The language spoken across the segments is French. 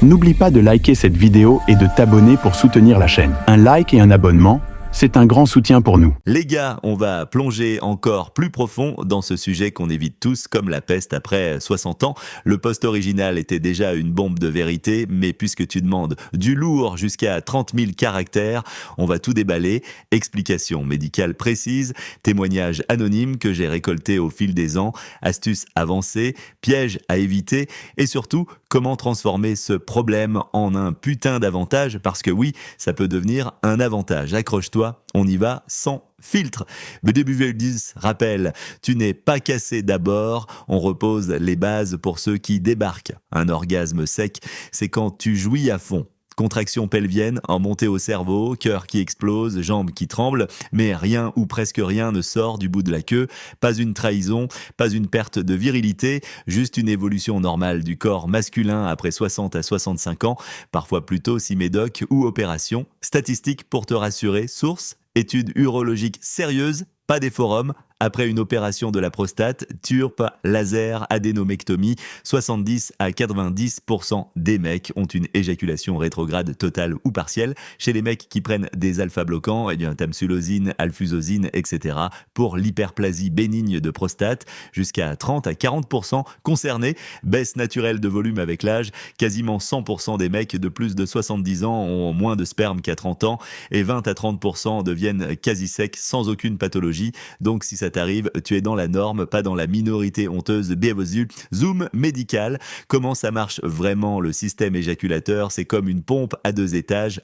N'oublie pas de liker cette vidéo et de t'abonner pour soutenir la chaîne. Un like et un abonnement, c'est un grand soutien pour nous. Les gars, on va plonger encore plus profond dans ce sujet qu'on évite tous comme la peste après 60 ans. Le post original était déjà une bombe de vérité, mais puisque tu demandes du lourd jusqu'à 30 000 caractères, on va tout déballer. Explications médicales précises, témoignages anonymes que j'ai récoltés au fil des ans, astuces avancées, pièges à éviter et surtout comment transformer ce problème en un putain d'avantage parce que oui, ça peut devenir un avantage. Accroche-toi, on y va sans filtre. Mais début 10, rappel, tu n'es pas cassé d'abord, on repose les bases pour ceux qui débarquent. Un orgasme sec, c'est quand tu jouis à fond. Contraction pelvienne en montée au cerveau, cœur qui explose, jambes qui tremblent, mais rien ou presque rien ne sort du bout de la queue, pas une trahison, pas une perte de virilité, juste une évolution normale du corps masculin après 60 à 65 ans, parfois plutôt si médoc ou opération. Statistique pour te rassurer, source, étude urologique sérieuse, pas des forums. Après une opération de la prostate, TURP, laser, adénomectomie, 70 à 90% des mecs ont une éjaculation rétrograde totale ou partielle. Chez les mecs qui prennent des alpha-bloquants, tamsulosine, alfusosine, etc. pour l'hyperplasie bénigne de prostate, jusqu'à 30 à 40% concernés. Baisse naturelle de volume avec l'âge, quasiment 100% des mecs de plus de 70 ans ont moins de sperme qu'à 30 ans et 20 à 30% deviennent quasi secs sans aucune pathologie. Donc si ça t'arrive, tu es dans la norme, pas dans la minorité honteuse. Bienvenue. Zoom médical. Comment ça marche vraiment le système éjaculateur? C'est comme une pompe à 2 étages.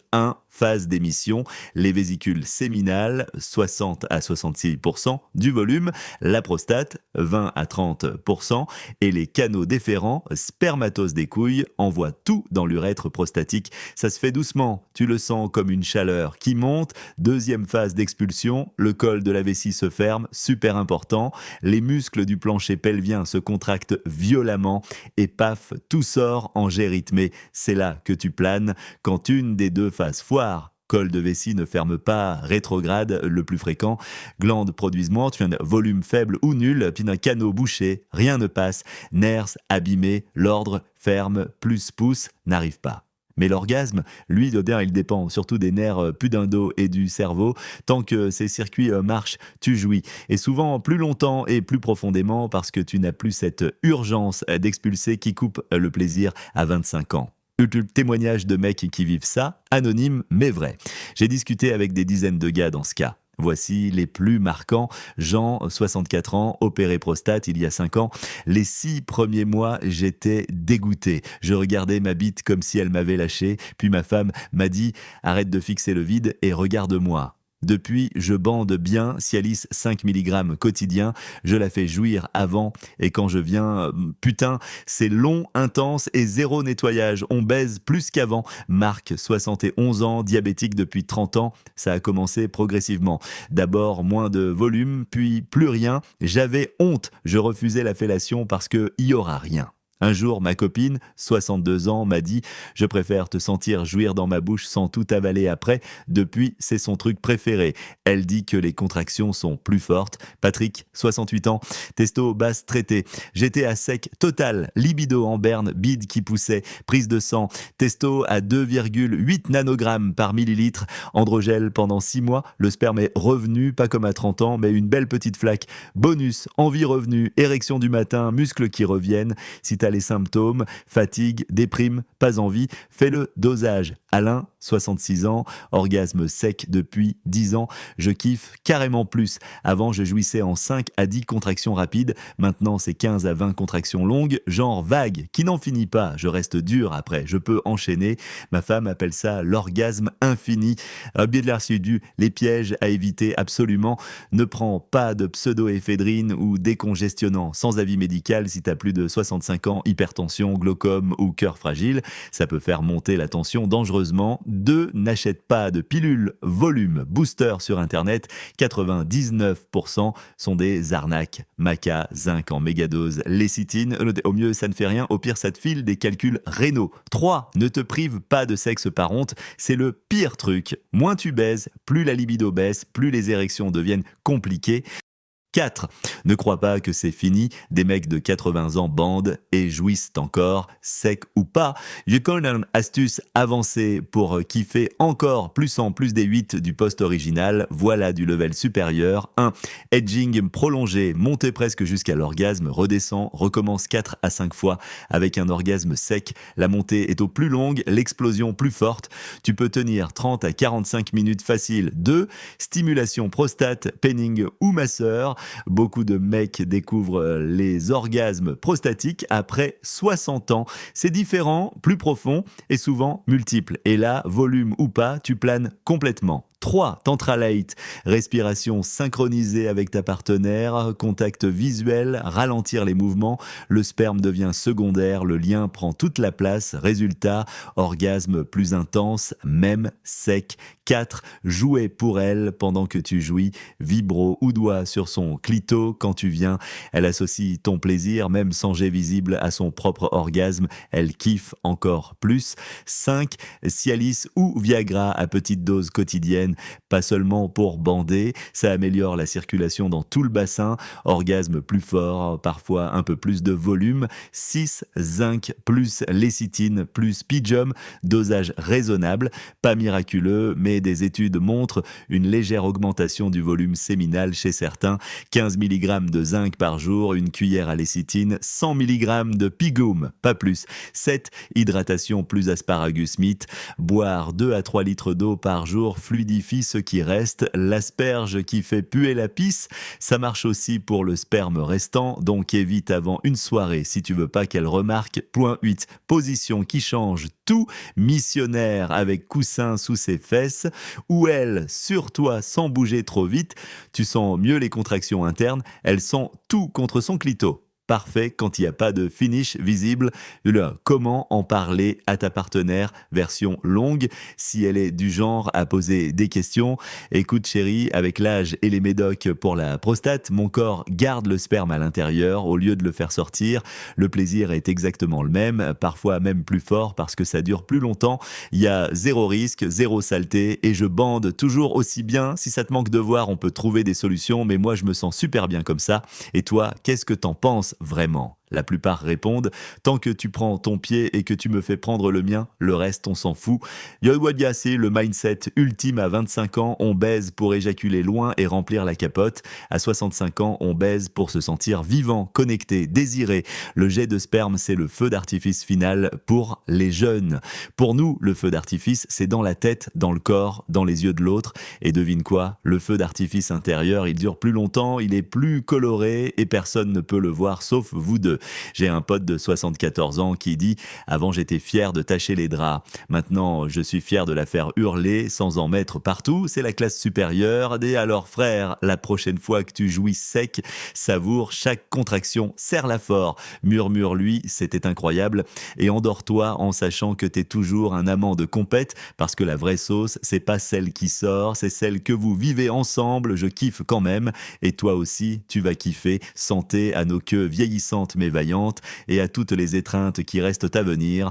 Phase d'émission, les vésicules séminales, 60 à 66% du volume, la prostate, 20 à 30%, et les canaux déférents, spermatose des couilles, envoient tout dans l'urètre prostatique. Ça se fait doucement, tu le sens comme une chaleur qui monte. Deuxième phase d'expulsion, le col de la vessie se ferme, super important, les muscles du plancher pelvien se contractent violemment, et paf, tout sort en jet rythmé. C'est là que tu planes, quand une des deux phases foire. Col de vessie ne ferme pas, rétrograde le plus fréquent, glandes produisent moins, tu as un volume faible ou nul, puis un canot bouché, rien ne passe, nerfs abîmés, l'ordre ferme, plus pouce, n'arrive pas. Mais l'orgasme, lui, il dépend surtout des nerfs pudendaux et du cerveau. Tant que ces circuits marchent, tu jouis. Et souvent plus longtemps et plus profondément parce que tu n'as plus cette urgence d'expulser qui coupe le plaisir à 25 ans. Témoignage de mecs qui vivent ça, anonyme mais vrai. J'ai discuté avec des dizaines de gars dans ce cas. Voici les plus marquants. Jean, 64 ans, opéré prostate il y a 5 ans. Les 6 premiers mois, j'étais dégoûté. Je regardais ma bite comme si elle m'avait lâché. Puis ma femme m'a dit « Arrête de fixer le vide et regarde-moi ». Depuis, je bande bien Cialis 5 mg quotidien, je la fais jouir avant et quand je viens, putain, c'est long, intense et zéro nettoyage, on baise plus qu'avant. Marc, 71 ans, diabétique depuis 30 ans, ça a commencé progressivement. D'abord moins de volume, puis plus rien, j'avais honte, je refusais la fellation parce qu'il y aura rien. Un jour, ma copine, 62 ans, m'a dit « Je préfère te sentir jouir dans ma bouche sans tout avaler après. » Depuis, c'est son truc préféré. Elle dit que les contractions sont plus fortes. Patrick, 68 ans, testo basse traité. J'étais à sec total, libido en berne, bide qui poussait, prise de sang, testo à 2,8 nanogrammes par millilitre, androgel pendant 6 mois. Le sperme est revenu, pas comme à 30 ans, mais une belle petite flaque. Bonus, envie revenue, érection du matin, muscles qui reviennent. Si t'as les symptômes, fatigue, déprime, pas envie, fais le dosage. Alain, 66 ans, orgasme sec depuis 10 ans, je kiffe carrément plus. Avant, je jouissais en 5 à 10 contractions rapides, maintenant c'est 15 à 20 contractions longues, genre vague, qui n'en finit pas, je reste dur après, je peux enchaîner. Ma femme appelle ça l'orgasme infini. Biais de l'archidu, les pièges à éviter absolument. Ne prends pas de pseudoéphédrine ou décongestionnant sans avis médical si t'as plus de 65 ans, hypertension, glaucome ou cœur fragile. Ça peut faire monter la tension dangereusement. 2. N'achète pas de pilules volume booster sur internet. 99% sont des arnaques. Maca, zinc en mégadose, lécithine. Au mieux, ça ne fait rien. Au pire, ça te file des calculs rénaux. 3. Ne te prive pas de sexe par honte. C'est le pire truc. Moins tu baises, plus la libido baisse, plus les érections deviennent compliquées. 4. Ne crois pas que c'est fini, des mecs de 80 ans bandent et jouissent encore, sec ou pas. Je connais une astuce avancée pour kiffer encore plus en plus des 8 du post original. Voilà du level supérieur. 1. Edging prolongé, montez presque jusqu'à l'orgasme, redescend, recommence 4 à 5 fois avec un orgasme sec. La montée est au plus longue, l'explosion plus forte. Tu peux tenir 30 à 45 minutes facile. 2. Stimulation prostate, penning ou masseur. Beaucoup de mecs découvrent les orgasmes prostatiques après 60 ans. C'est différent, plus profond et souvent multiple. Et là, volume ou pas, tu planes complètement. 3. Tantralite, respiration synchronisée avec ta partenaire, contact visuel, ralentir les mouvements, le sperme devient secondaire, le lien prend toute la place, résultat, orgasme plus intense, même sec. 4. Jouer pour elle pendant que tu jouis, vibro ou doigt sur son clito quand tu viens, elle associe ton plaisir, même sans jet visible, à son propre orgasme, elle kiffe encore plus. 5. Cialis ou Viagra à petite dose quotidienne, pas seulement pour bander, ça améliore la circulation dans tout le bassin, orgasme plus fort, parfois un peu plus de volume. 6. Zinc plus lécithine plus Pyjum, dosage raisonnable, pas miraculeux, mais des études montrent une légère augmentation du volume séminal chez certains. 15 mg de zinc par jour, une cuillère à lécithine, 100 mg de Pigum, pas plus. 7. Hydratation plus asparagus meat, boire 2 à 3 litres d'eau par jour fluidifie ce qui reste. L'asperge qui fait puer la pisse, ça marche aussi pour le sperme restant, donc évite avant une soirée si tu veux pas qu'elle remarque. Point 8. Position qui change tout, missionnaire avec coussin sous ses fesses, ou elle sur toi sans bouger trop vite, tu sens mieux les contractions internes, elle sent tout contre son clito. Parfait quand il n'y a pas de finish visible. Comment en parler à ta partenaire, version longue, si elle est du genre à poser des questions. Écoute chérie, avec l'âge et les médocs pour la prostate, mon corps garde le sperme à l'intérieur au lieu de le faire sortir. Le plaisir est exactement le même, parfois même plus fort parce que ça dure plus longtemps. Il y a zéro risque, zéro saleté et je bande toujours aussi bien. Si ça te manque de voir, on peut trouver des solutions, mais moi je me sens super bien comme ça. Et toi, qu'est-ce que t'en penses vraiment? La plupart répondent « Tant que tu prends ton pied et que tu me fais prendre le mien, le reste on s'en fout ». Yowadia, c'est le mindset ultime à 25 ans, on baise pour éjaculer loin et remplir la capote. À 65 ans, on baise pour se sentir vivant, connecté, désiré. Le jet de sperme, c'est le feu d'artifice final pour les jeunes. Pour nous, le feu d'artifice, c'est dans la tête, dans le corps, dans les yeux de l'autre. Et devine quoi? Le feu d'artifice intérieur, il dure plus longtemps, il est plus coloré et personne ne peut le voir sauf vous deux. J'ai un pote de 74 ans qui dit « Avant j'étais fier de tacher les draps, maintenant je suis fier de la faire hurler sans en mettre partout, c'est la classe supérieure. Et alors frère, la prochaine fois que tu jouis sec, savoure chaque contraction, serre-la fort, murmure-lui, c'était incroyable et endors-toi en sachant que t'es toujours un amant de compète parce que la vraie sauce, c'est pas celle qui sort, c'est celle que vous vivez ensemble, je kiffe quand même et toi aussi tu vas kiffer. Santé à nos queues vieillissantes mais vaillantes et à toutes les étreintes qui restent à venir.